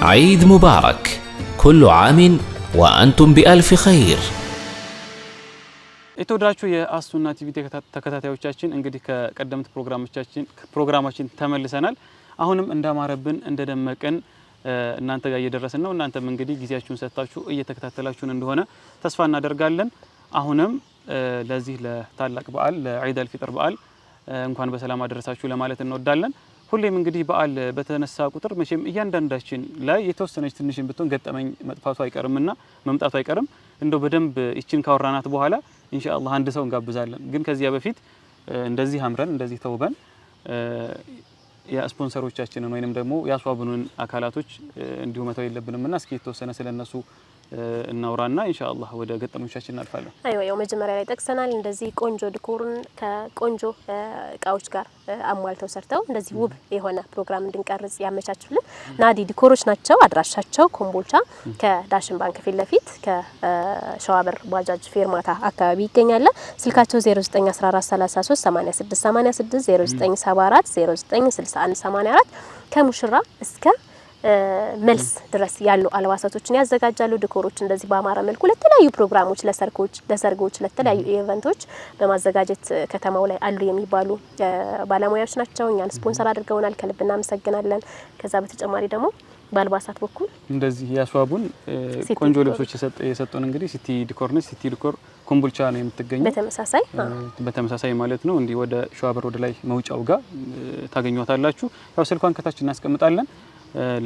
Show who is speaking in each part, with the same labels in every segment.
Speaker 1: عيد مبارك كل عام وأنتم بألف خير.
Speaker 2: የተወዳችሁ የአሱና ቲቪ ተከታታዮቻችን እንግዲህ ከቀደምት ፕሮግራማችን ተመልሰናል። አሁንም እንዳማረብን እንደደመቀን እናንተ ጋር እየደረስን ነው። እናንተም እንግዲህ ጊዜያችሁን ሰጣችሁ እየተከታተላችሁን እንደሆነ ተስፋ እናደርጋለን። አሁንም ለዚህ ለታላቅ በዓል ለዒድ አልፊጥር በዓል እንኳን በሰላም አደረሳችሁ ለማለት እንወዳለን። ሁሌም እንግዲህ በዓል በተነሳ ቁጥር መቼም እያንዳንዳችን ላይ የተወሰነች ትንሽን ብትሆን ገጠመኝ መጥፋቱ አይቀርምና መምጣቱ አይቀርም። እንደው በደንብ እቺን ካወራናት በኋላ ኢንሻአላህ አንድ ሰው እንጋብዛለን። ግን ከዚያ በፊት እንደዚህ አምረን እንደዚህ ተውበን የስፖንሰሮቻችንን ወይንም ደግሞ ያስዋቡንን አካላቶች እንዲሁ መተው የለብንምና እስኪ የተወሰነ ስለነሱ እናውራና ኢንሻአላህ ወደ ገጠሞቻችን እናልፋለን።
Speaker 3: ያው መጀመሪያ ላይ ጠቅሰናል። እንደዚህ ቆንጆ ዲኮርን ከቆንጆ እቃዎች ጋር አሟልተው ሰርተው እንደዚህ ውብ የሆነ ፕሮግራም እንድንቀርጽ ያመቻቹልን ናዲ ዲኮሮች ናቸው። አድራሻቸው ኮምቦልቻ ከዳሽን ባንክ ፊት ለፊት ከሸዋበር ባጃጅ ፌርማታ አካባቢ ይገኛል። ስልካቸው 0914338686 0974096184 ከሙሽራ እስከ መልስ ድረስ ያሉ አልባሳቶችን ያዘጋጃሉ። ዲኮሮች እንደዚህ በአማራ መልኩ ለተለያዩ ፕሮግራሞች፣ ለሰርጎች፣ ለተለያዩ ኢቨንቶች በማዘጋጀት ከተማው ላይ አሉ የሚባሉ ባለሙያዎች ናቸው። እኛን ስፖንሰር አድርገውናል፣ ከልብ እናመሰግናለን። ከዛ በተጨማሪ ደግሞ በአልባሳት በኩል እንደዚህ
Speaker 2: ያስዋቡን ቆንጆ ልብሶች የሰጡን እንግዲህ ሲቲ ዲኮር ነች። ሲቲ ዲኮር ኮምቦልቻ ነው የምትገኘው። በተመሳሳይ ማለት ነው። እንዲህ ወደ ሸዋበር ወደ ላይ መውጫው ጋር ታገኙታላችሁ። ያው ስልኳን ከታች እናስቀምጣለን።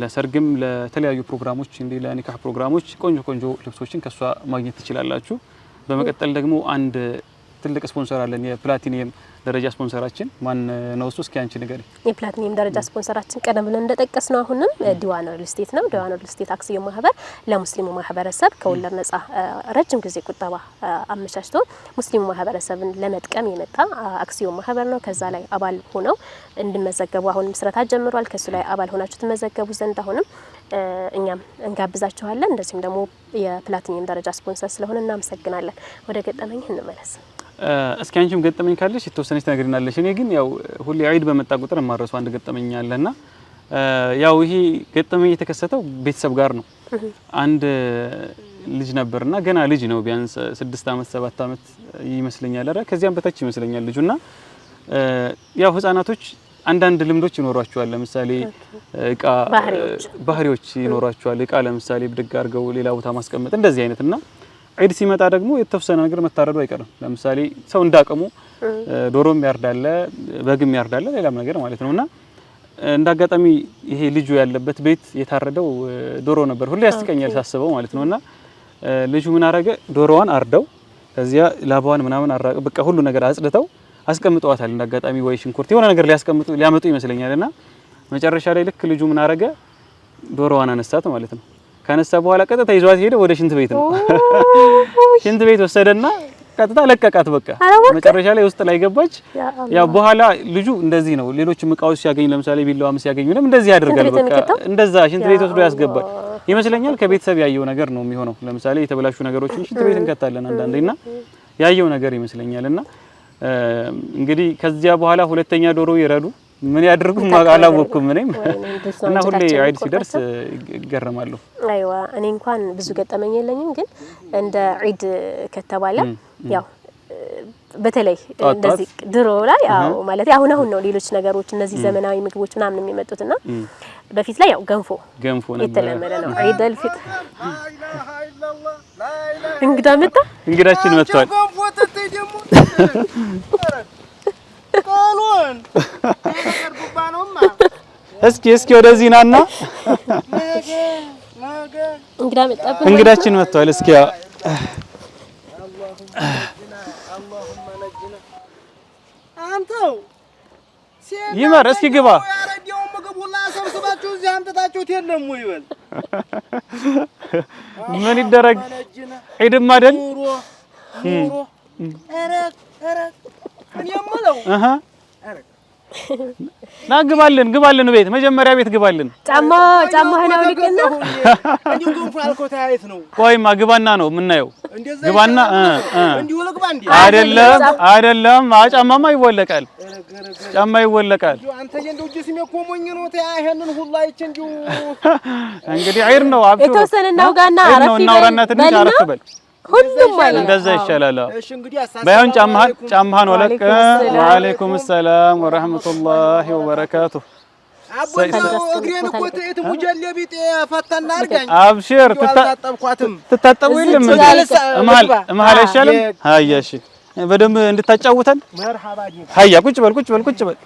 Speaker 2: ለሰርግም ለተለያዩ ፕሮግራሞች እንዲ ለኒካህ ፕሮግራሞች ቆንጆ ልብሶችን ከሷ ማግኘት ትችላላችሁ። በመቀጠል ደግሞ አንድ ትልቅ ስፖንሰር አለን፣ የፕላቲኒየም ደረጃ ስፖንሰራችን። ማን ነው እሱ? እስኪ አንቺ ንገሪ።
Speaker 3: የፕላቲኒየም ደረጃ ስፖንሰራችን ቀደም ብለን እንደጠቀስ ነው አሁንም ዲዋን ሪል ስቴት ነው። ዲዋን ሪል ስቴት አክሲዮን ማህበር ለሙስሊሙ ማህበረሰብ ከወለድ ነጻ ረጅም ጊዜ ቁጠባ አመቻችቶ ሙስሊሙ ማህበረሰብን ለመጥቀም የመጣ አክሲዮን ማህበር ነው። ከዛ ላይ አባል ሆነው እንድመዘገቡ አሁን ምስረታ ጀምሯል። ከሱ ላይ አባል ሆናችሁ ተመዘገቡ ዘንድ አሁንም እኛም እንጋብዛችኋለን። እንደዚህም ደግሞ የፕላቲኒየም ደረጃ ስፖንሰር ስለሆነ እናመሰግናለን። ወደ ገጠመኝ እንመለስ።
Speaker 2: እስኪ አንቺም ገጠመኝ ካለሽ የተወሰነች ትነግሪናለሽ። እኔ ግን ያው ሁሌ ዒድ በመጣ ቁጥር ማረሱ አንድ ገጠመኝ አለና ያው ይሄ ገጠመኝ የተከሰተው ቤተሰብ ጋር ነው። አንድ ልጅ ነበርና ገና ልጅ ነው፣ ቢያንስ 6 አመት 7 አመት ይመስለኛል። አረ ከዚያም በታች ይመስለኛል ልጁና ያው ህፃናቶች አንዳንድ ልምዶች ይኖራቸዋል። ለምሳሌ እቃ ባህሪዎች ይኖራቸዋል። እቃ ለምሳሌ ብድግ አድርገው ሌላ ቦታ ማስቀመጥ እንደዚህ አይነትና ዒድ ሲመጣ ደግሞ የተወሰነ ነገር መታረዱ አይቀርም። ለምሳሌ ሰው እንዳቀሙ ዶሮም ያርዳል፣ በግም ያርዳል፣ ሌላም ነገር ማለት ነውና እንዳጋጣሚ ይሄ ልጁ ያለበት ቤት የታረደው ዶሮ ነበር። ሁሌ ያስቀኛል ሳስበው ማለት ነውና ልጁ ምን አረገ? ዶሮዋን አርደው ከዚያ ላባዋን ምናምን አራቀ፣ በቃ ሁሉ ነገር አጽድተው አስቀምጠዋታል። እንዳጋጣሚ ወይ ሽንኩርት የሆነ ነገር ሊያመጡ ይመስለኛልና መጨረሻ ላይ ልክ ልጁ ምን አረገ? ዶሮዋን አነሳት ማለት ነው። ካነሳ በኋላ ቀጥታ ይዟት ሄደ ወደ ሽንት ቤት ነው። ሽንት ቤት ወሰደና ቀጥታ ለቀቃት። በቃ መጨረሻ ላይ ውስጥ ላይ ገባች። ያው በኋላ ልጁ እንደዚህ ነው። ሌሎች ምቃዎች ሲያገኝ ለምሳሌ ቢላዋም ሲያገኝ ምንም እንደዚህ ያደርጋል። በቃ እንደዛ ሽንት ቤት ወስዶ ያስገባል ይመስለኛል። ከቤተሰብ ያየው ነገር ነው የሚሆነው። ለምሳሌ የተበላሹ ነገሮችን ሽንት ቤት እንከታለን አንዳንዴና ያየው ነገር ይመስለኛልና እንግዲህ ከዚያ በኋላ ሁለተኛ ዶሮ ይረዱ ምን ያደርጉ አላወኩም እኔም እና ሁሌ ዒድ ሲደርስ ይገረማለሁ።
Speaker 3: አይዋ እኔ እንኳን ብዙ ገጠመኝ የለኝም፣ ግን እንደ ዒድ ከተባለ ያው በተለይ እንደዚህ ድሮ ላይ ያው ማለት አሁን ነው ሌሎች ነገሮች እነዚህ ዘመናዊ ምግቦች ምናምን የሚመጡትና በፊት ላይ ያው ገንፎ ነበር የተለመደ ነው። ዒድ አልፊጥር እንግዳችን
Speaker 2: መጥቷል።
Speaker 4: ቆሎን ተቀርቡባ ነውማ።
Speaker 2: እስኪ ወደዚህ ናና እንግዳችን መጥቷል። እስኪ
Speaker 4: አንተው
Speaker 2: ይመር እስኪ ግባ።
Speaker 4: ያረዲው ምግብ ሁላ ሰብስባችሁ እዚህ አምጥታችሁት የለም ወይ? ይበል
Speaker 2: ምን ይደረግ ዒድም አይደል?
Speaker 4: ኑሮ ኧረ እኔ የምለው
Speaker 2: ና ግባልን ቤት መጀመሪያ ቤት ግባልን
Speaker 3: ጫማህን አውልቅና
Speaker 4: እንዲሁ ገንፎ ያልከው ታያይት ነው
Speaker 2: ቆይማ ግባና ነው የምናየው ግባና
Speaker 4: እንዲሁ ልግባ እንዴ
Speaker 2: አይደለም ጫማማ ይወለቃል ጫማ ይወለቃል
Speaker 4: አንተ እንደው ጅስሜ እኮ ሞኝ ነው ታ ይሄንን ሁሉ አይቼ እንዲሁ
Speaker 2: እንግዲህ አይር ነው አብዱ
Speaker 3: የተወሰነ እናውጋና
Speaker 2: እናውራና ትንሽ አረፍ በል
Speaker 3: ሁሉም ማለት
Speaker 2: እንደዛ ይሻላል
Speaker 4: እሺ እንግዲህ
Speaker 2: ባይሆን ጫማህን ወለቅ ወአለይኩም ሰላም ወራህመቱላሂ ወበረካቱ
Speaker 4: አቦ እግሬን እኮ ተይት ሙጀሌ ቢጤ ፈተና አርጋኝ
Speaker 2: አብሽር ትታጠቡ የለም እመሃል አይሻልም ሃያ እሺ በደንብ እንድታጫውተን
Speaker 4: መርሐባ ዲ
Speaker 2: ሃያ ቁጭ በል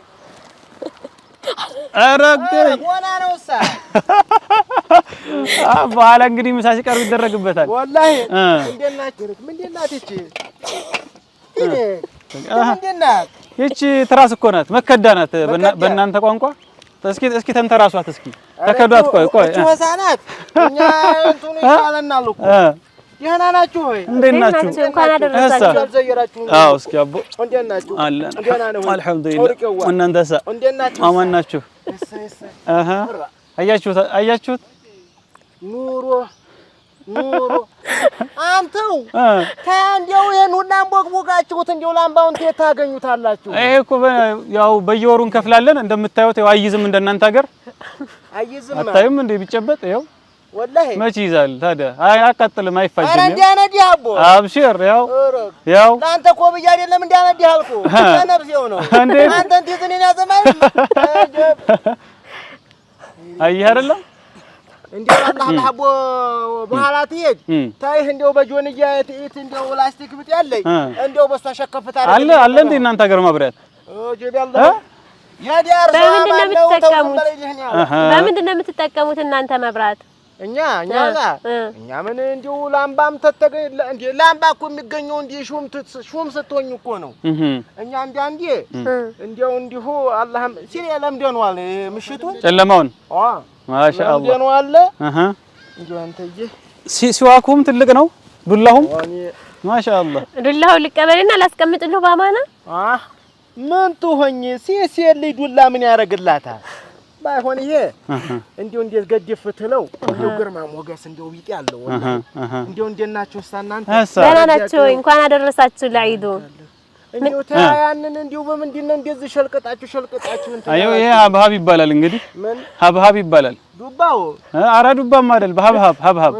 Speaker 2: አረገኝ
Speaker 4: ወና ነውሳ
Speaker 2: በኋላ እንግዲህ ምሳ ሲቀርብ ይደረግበታል
Speaker 4: ወላሂ እንደናችሁ ምንድናት እቺ ምንድናት
Speaker 2: እቺ ትራስ እኮ ናት መከዳ ናት በእናንተ ቋንቋ እስኪ ተንተራሷት እስኪ ተከዷት ቆይ
Speaker 4: እቺ ወሳናት እኛ እንትኑ ይሻለናል እኮ ደህና ናችሁ ሆይ
Speaker 2: እንዴት ናችሁ
Speaker 3: እንኳን አደረሳችሁ
Speaker 4: አልዘየራችሁ
Speaker 2: አዎ እስኪ አቦ
Speaker 4: እንዴት ናችሁ
Speaker 2: አለን
Speaker 4: ደህና ነው
Speaker 2: አልሐምዱሊላህ እናንተሳ
Speaker 4: እንዴት ናችሁ
Speaker 2: አማን ናችሁ አያችሁት
Speaker 4: ኑሮ አንተው ታንዴው ይሄን ሁላ አንቦግቦጋችሁት እንደው ላምባውን ታገኙታላችሁ
Speaker 2: ይሄ እኮ ያው በየወሩ እንከፍላለን እንደምታዩት ያው አይዝም እንደናንተ ሀገር
Speaker 4: አይዝም
Speaker 2: አታዩም እንዴ ቢጨበጥ ያው
Speaker 4: ወላሂ
Speaker 2: መቼ ይዛል ታዲያ አያቃጥልም አይፋጅም
Speaker 4: አረ እንዲያነዲህ አቦ
Speaker 2: አብሽር ያው
Speaker 4: ለአንተ እኮ ብዬ አይደለም እንዲያነዲህ አልኩ ነፍሴው ነው አንተ እንዴት እኔን ያዘማኝ
Speaker 2: አይ አይደለም
Speaker 4: እንዴው አላህ አቦ በኋላ ትሄድ ታይህ እንዴው በጆንያ እት እንዴው ፕላስቲክ ብት ያለኝ እንዴው በስተሸከፍታ
Speaker 2: አለ እንዴ እናንተ ሀገር ማብሪያት
Speaker 4: ጀቢያለ ያዲያር
Speaker 3: በምንድን ነው የምትጠቀሙት እናንተ መብራት
Speaker 4: እኛ ምን እንዲሁ ላምባም ተተገኝ እንዴ ላምባ እኮ የሚገኘው እንዴ ሹም ስትሆኝ እኮ ነው እኛ አንዴ እንዴው እንዲሁ አላህም ሲለለም ደኗል ምሽቱን
Speaker 2: ጨለማውን ማሻአላህ
Speaker 4: ደኗል እንዴው አንተዬ
Speaker 2: ሲዋኩም ትልቅ ነው ዱላሁም ማሻአላህ
Speaker 3: ዱላው ልቀበልና ላስቀምጥልህ ባማና
Speaker 4: ምን ትሆኝ ሲሲልይ ዱላ ምን ያረግላታል ባይሆን ይሄ እንዴው እንዴት ገድፍ ትለው እንዴው ግርማ ሞገስ እንዴው ቢጤ ያለው እንዴው እንደናችሁ እናንተ
Speaker 3: ደህና ናችሁ እንኳን አደረሳችሁ ለዒዱ
Speaker 4: እንዴው ታያንን እንዴው በምንድን ነው እንደዚህ ሸልቀጣችሁ እንትን
Speaker 2: አዩ ይሄ ሀብሀብ ይባላል እንግዲህ
Speaker 4: ምን
Speaker 2: ሀብሀብ ይባላል
Speaker 4: ዱባው
Speaker 2: አረ ዱባም አይደል ሀብሀብ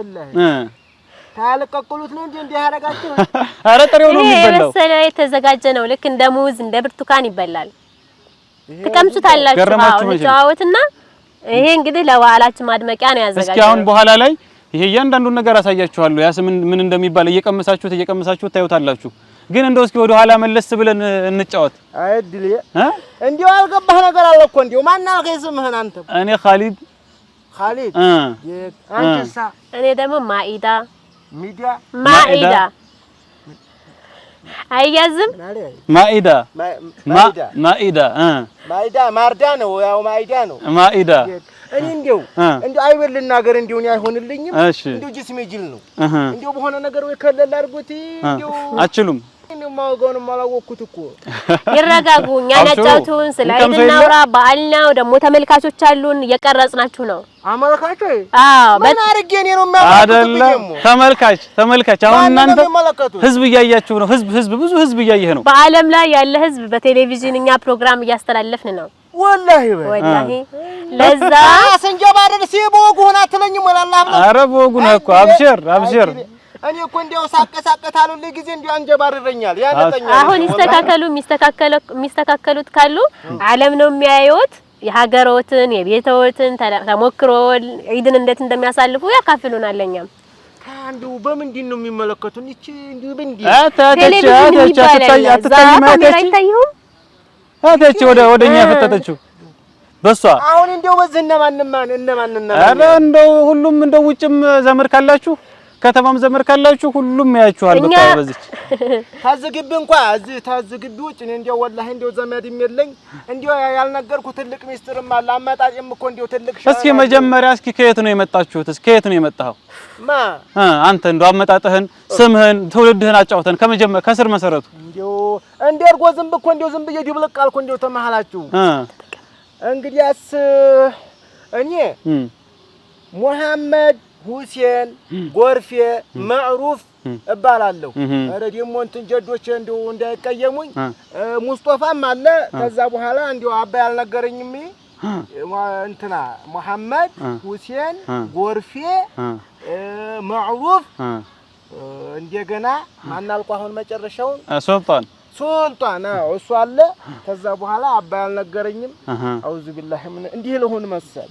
Speaker 4: ታልቀቅሉት ነው እንዴ ያረጋችሁ
Speaker 2: አረ ጥሬው ነው የሚበላው
Speaker 3: የበሰለ የተዘጋጀ ነው ልክ እንደ ሙዝ እንደ ብርቱካን ይበላል ትቀምሱታላችሁ አሁን ጫዋውትና ይሄ እንግዲህ ለበዓላችን ማድመቂያ ነው ያዘጋጀው
Speaker 2: እስኪ አሁን በኋላ ላይ ይሄ እያንዳንዱን ነገር አሳያችኋለሁ ያስ ምን እንደሚባል እየቀመሳችሁት ታዩታላችሁ ግን እንደው እስኪ ወደ ኋላ መለስ ብለን እንጫወት
Speaker 4: አይድል እንዴው አልገባህ ነገር አለ እኮ እንዴው ማን አልከኝ ስምህን አንተ
Speaker 2: እኔ ኻሊድ
Speaker 4: አንቺሳ
Speaker 3: እኔ ደግሞ ማኢዳ አያዝም
Speaker 2: ማኢዳ
Speaker 4: ማርዳ ነው ያው ማኢዳ ነው እኔ እንዴው አይበል ልናገር እንዴው አይሆንልኝም እንዴው ጅስሜ ጅል ነው እንዴው በሆነ ነገር ወይ ከለል አድርጎት እንዴው
Speaker 2: አችሉም
Speaker 4: እኔ ማውጋውን ማላወኩት እኮ
Speaker 3: ይረጋጉ እኛ ነጫውቱን ስለ አይድናውራ በዓልናው ደግሞ ተመልካቾች አሉን እየቀረጽናችሁ ነው
Speaker 4: አመልካቾች
Speaker 3: ምን
Speaker 4: አርጌ እኔ ነው የሚያውቀው
Speaker 2: ተመልካች አሁን እናንተ ህዝብ እያያችሁ ነው ህዝብ ብዙ ህዝብ እያየህ ነው
Speaker 3: በዓለም ላይ ያለ ህዝብ በቴሌቪዥን እኛ ፕሮግራም እያስተላለፍን ነው ወላሂ ለዛ
Speaker 4: ሰንጀባረን ሲቦጉ ሆና አትለኝም ወላሂ
Speaker 2: አረ ቦጉ ነው እኮ አብሽር
Speaker 4: እኔ እኮ እንዲያው ሳቀሳቀታሉ ለጊዜ እንዲያው አንጀባርረኛል ያነጠኛል
Speaker 3: አሁን የሚስተካከሉት ካሉ ዓለም ነው የሚያዩት የሀገሮትን የቤተውትን ተሞክሮል ዒድን እንዴት እንደሚያሳልፉ ያካፍሉናል ለኛም
Speaker 4: ታንዱ በምንድን ነው የሚመለከቱን እቺ እንዲሁ በእንዲህ
Speaker 2: አታች ወደኛ ፈተተችው በሷ
Speaker 4: አሁን እንዲያው በዚህ እነማን
Speaker 2: አረ እንደው ሁሉም እንደው ውጭም ዘመድ ካላችሁ ከተማም ዘመር ካላችሁ ሁሉም ያያችኋል በቃ በዚች
Speaker 4: ታዝግብ እንኳን እዚህ ታዝግብ ውጭ እኔ እንደው ወላሂ እንደው ዘመድም የለኝ እንደው ያልነገርኩ ትልቅ ሚስጥርም አለ አመጣጤም እኮ እንደው ትልቅ
Speaker 2: እስኪ መጀመሪያ እስኪ ከየት ነው የመጣችሁት ከየት ነው የመጣኸው አንተ እንደው አመጣጥህን ስምህን ትውልድህን አጫውተን ከመጀመሪያ ከስር መሰረቱ
Speaker 4: እንደው እንደርጎ ዝም ብኮ እንደው ዝም ብዬ ድብልቅ አልኩ እንደው ተመሃላችሁ እንግዲያስ እኔ ሙሐመድ ሁሴን ጎርፌ ማዕሩፍ እባላለሁ አረ ደሞ እንትን ጀዶቼ እንደው እንዳይቀየሙኝ ሙስጠፋም አለ ከዛ በኋላ እንደው አባ ያልነገረኝም እንትና ሙሐመድ ሁሴን ጎርፌ ማዕሩፍ እንደገና ማናልቁ አሁን መጨረሻው ሱልጣን እሱ አለ ከዛ በኋላ አባ ያልነገረኝም አውዙ ቢላህ ምን እንዲህ ለሆነ መሰል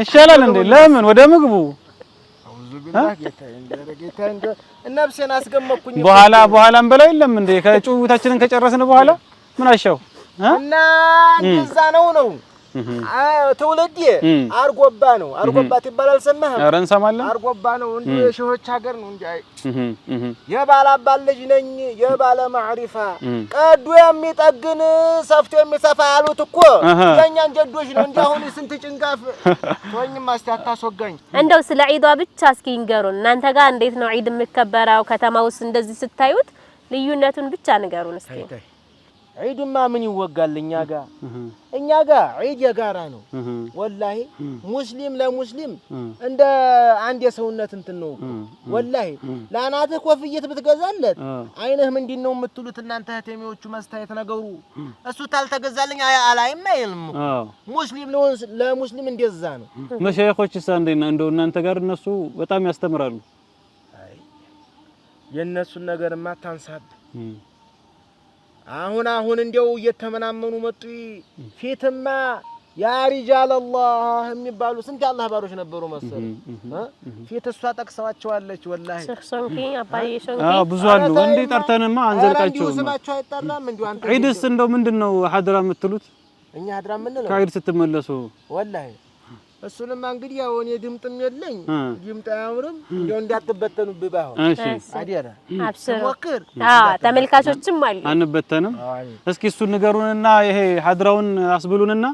Speaker 2: ይሻላል እንዴ ለምን ወደ ምግቡ
Speaker 4: አውዙ ቢላህ ጌታ እንደ ነፍሴን አስገመኩኝ
Speaker 2: በኋላም በላይ የለም እንዴ ከጭውታችንን ከጨረስን በኋላ ምን አሻው
Speaker 4: እና እንደዛ ነው ተውለዴ አርጎባ ነው አርጎባት ይባላል ሰማህ
Speaker 2: ኧረ እንሰማለን
Speaker 4: አርጎባ ነው እንዴ የሸሆች ሀገር ነው እንዴ የባላባል ልጅ ነኝ የባለ ማዕሪፋ ቀዱ የሚጠግን ሰፍቶ የሚሰፋ ያሉት እኮ የኛን ጀዶች ነው እንዴ አሁን ስንት ጭንጋፍ ተወኝም አስታታስወጋኝ
Speaker 3: እንደው ስለ ዒዷ ብቻ እስኪ ንገሩን እናንተ ጋር እንዴት ነው ዒድ የሚከበረው ከተማውስ እንደዚህ ስታዩት ልዩነቱን ብቻ ንገሩን እስኪ
Speaker 4: ዒድማ ምን ይወጋል እኛ ጋር ዒድ የጋራ ነው ወላሂ ሙስሊም ለሙስሊም እንደ አንድ የሰውነት እንትን ነው ወላሂ ላናተ ኮፍየት ብትገዛለት አይነህ ምንድነው የምትሉት እናንተ ህተሚዎቹ መስታየት ነገሩ እሱ ታልተገዛልኝ አላይም አይልም ሙስሊም ለሙስሊም እንደዛ ነው
Speaker 2: መሻይኾችስ እንደው እናንተ ጋር እነሱ በጣም ያስተምራሉ
Speaker 4: የነሱን ነገርማ ታንሳብ አሁን እንደው እየተመናመኑ መጡ ፊትማ ያ ሪጃል አላህ የሚባሉ ስንት አላህ ባሮች ነበሩ መሰለ ፊት እሷ ጠቅሰዋቸዋለች ወላሂ
Speaker 3: ሸንኪ አባዬ ሸንኪ
Speaker 2: ብዙ አሉ እንዴ ጠርተንማ አንዘልቃቸው
Speaker 4: ስማቸው አይጠራም እንዴ አንተ
Speaker 2: ዒድስ እንደው ምንድነው ሐድራ የምትሉት
Speaker 4: እኛ ሐድራ ምንለው
Speaker 2: ከዒድ ስትመለሱ
Speaker 4: ወላሂ እሱንማ እንግዲህ ያው እኔ ድምጥም የለኝ ድምጥ አያምርም እንደው እንዳትበተኑብህ ባሁ
Speaker 2: እሺ
Speaker 4: አዲያራ
Speaker 3: አብሽር
Speaker 4: ሞክር
Speaker 3: ተመልካቾችም አሉ
Speaker 2: አንበተንም እስኪ እሱ ንገሩንና ይሄ ሐድራውን አስብሉንና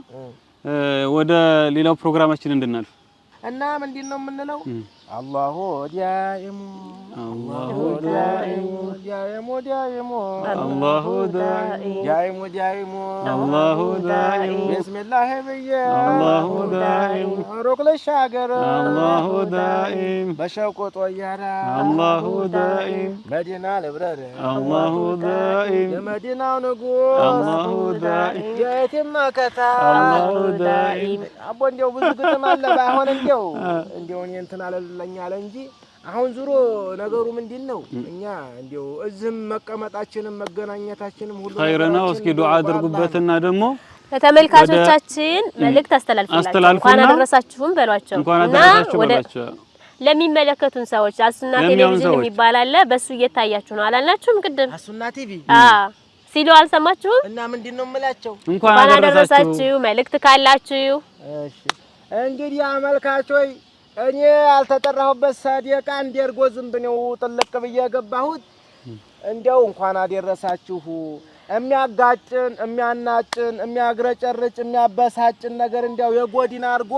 Speaker 2: ወደ ሌላው ፕሮግራማችን እንድናልፍ
Speaker 4: እና ምንድነው የምንለው አላሁ ዳኢሙ አላሁ ዳኢሙ ዳኢሙ ዳኢሙ
Speaker 2: አላሁ ዳኢሙ
Speaker 4: ዳኢሙ
Speaker 2: አላሁ ዳኢሙ
Speaker 4: ቢስሚላህ ብዬ
Speaker 2: አላሁ ዳኢሙ
Speaker 4: ሩቅ ልሻገር
Speaker 2: አላሁ ዳኢም
Speaker 4: በሸውቆ ጦያራ
Speaker 2: አላሁ ዳኢም
Speaker 4: መዲና ልብረር
Speaker 2: አላሁ ዳኢም
Speaker 4: የመዲናው ንጉስ
Speaker 2: አላሁ ዳኢም
Speaker 4: የቲም መከታ
Speaker 2: አላሁ ዳኢም
Speaker 4: አቦ እንደው ብዙ ግጥም አለ ባይሆን እንደው እኔ እንትን አለልኝ አለ እንጂ አሁን ዙሮ ነገሩ ምንድነው እኛ እንደው እዝም መቀመጣችንም መገናኘታችንም ሁሉ
Speaker 2: ኸይረናው እስኪ ዱዓ አድርጉበትና ደግሞ
Speaker 3: ለተመልካቾቻችን መልእክት አስተላልፉላችሁ እንኳን አደረሳችሁም በሏቸው እና ወደ ለሚመለከቱን ሰዎች አሱና ቴሌቪዥን የሚባል አለ በሱ እየታያችሁ ነው አላልናችሁም ቅድም
Speaker 4: አሱና ቲቪ
Speaker 3: ሲሉ አልሰማችሁም
Speaker 4: እና ምንድነው የምላቸው
Speaker 2: እንኳን አደረሳችሁ
Speaker 3: መልእክት ካላችሁ
Speaker 4: እሺ እንግዲህ አመልካቾይ እኔ ያልተጠራሁበት ሰደቃ እንደርጎ ዝም ብነው ጥልቅ ብዬ ገባሁት እንደው እንኳን አደረሳችሁ የሚያጋጭን የሚያናጭን የሚያግረጨርጭ የሚያበሳጭን ነገር እንደው የጎዲና አርጎ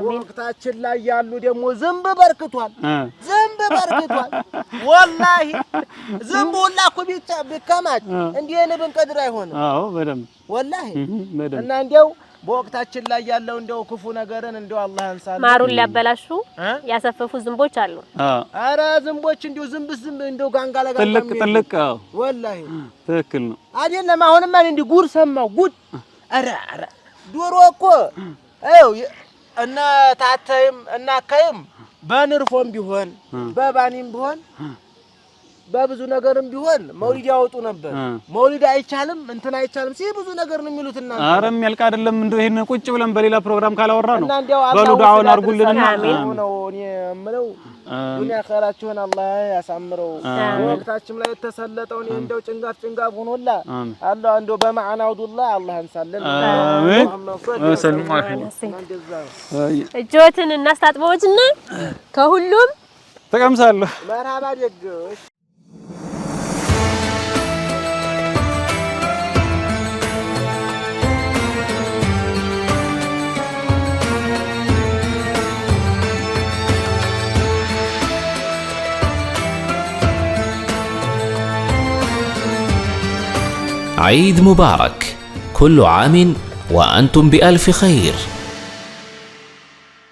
Speaker 4: ወቅታችን ላይ ያሉ ደግሞ ዝንብ በርክቷል ወላሂ ዝንብ ሁላ እኮ ቢከማች እንዴ ንብን ቀድር አይሆንም
Speaker 2: አዎ በደም
Speaker 4: ወላሂ እና እንደው በወቅታችን ላይ ያለው እንደው ክፉ ነገርን እንደው አላህ አንሳል
Speaker 3: ማሩን ሊያበላሹ ያሰፈፉ ዝንቦች አሉ
Speaker 4: አረ ዝንቦች እንደው ዝንብ እንደው ጋንጋላ
Speaker 2: ጥልቅ
Speaker 4: ወላሂ
Speaker 2: ትክክል ነው
Speaker 4: አይደለም አሁንማ እንዴ ጉር ሰማው ጉድ አረ ዶሮ እኮ አው እና ታተይም እና ካይም በንርፎም ቢሆን በባኒም ቢሆን በብዙ ነገርም ቢሆን መውሊድ ያወጡ ነበር መውሊድ አይቻልም እንትን አይቻልም ሲል ብዙ ነገር ነው የሚሉትና
Speaker 2: አረም ያልቃ አይደለም እንደው ይሄን ቁጭ ብለን በሌላ ፕሮግራም ካላወራ ነው በሉ ዱዓውን አርጉልንና
Speaker 4: አሜን ነው እኔ የምለው ዱንያ ኸይራችሁን አላህ ያሳምረው ወቅታችን ላይ ተሰለጠው እኔ እንደው ጭንጋፍ ሆኖላ አላህ እንደው በማዕናው ዱላ አላህ አንሳለን
Speaker 2: አሜን ሰላም
Speaker 3: እጆትን እናስታጥበውትና ከሁሉም
Speaker 2: ተቀምሳለሁ
Speaker 4: መርሃባ ደግሽ
Speaker 1: عيد مبارك، كل عام وأنتم بألف خير.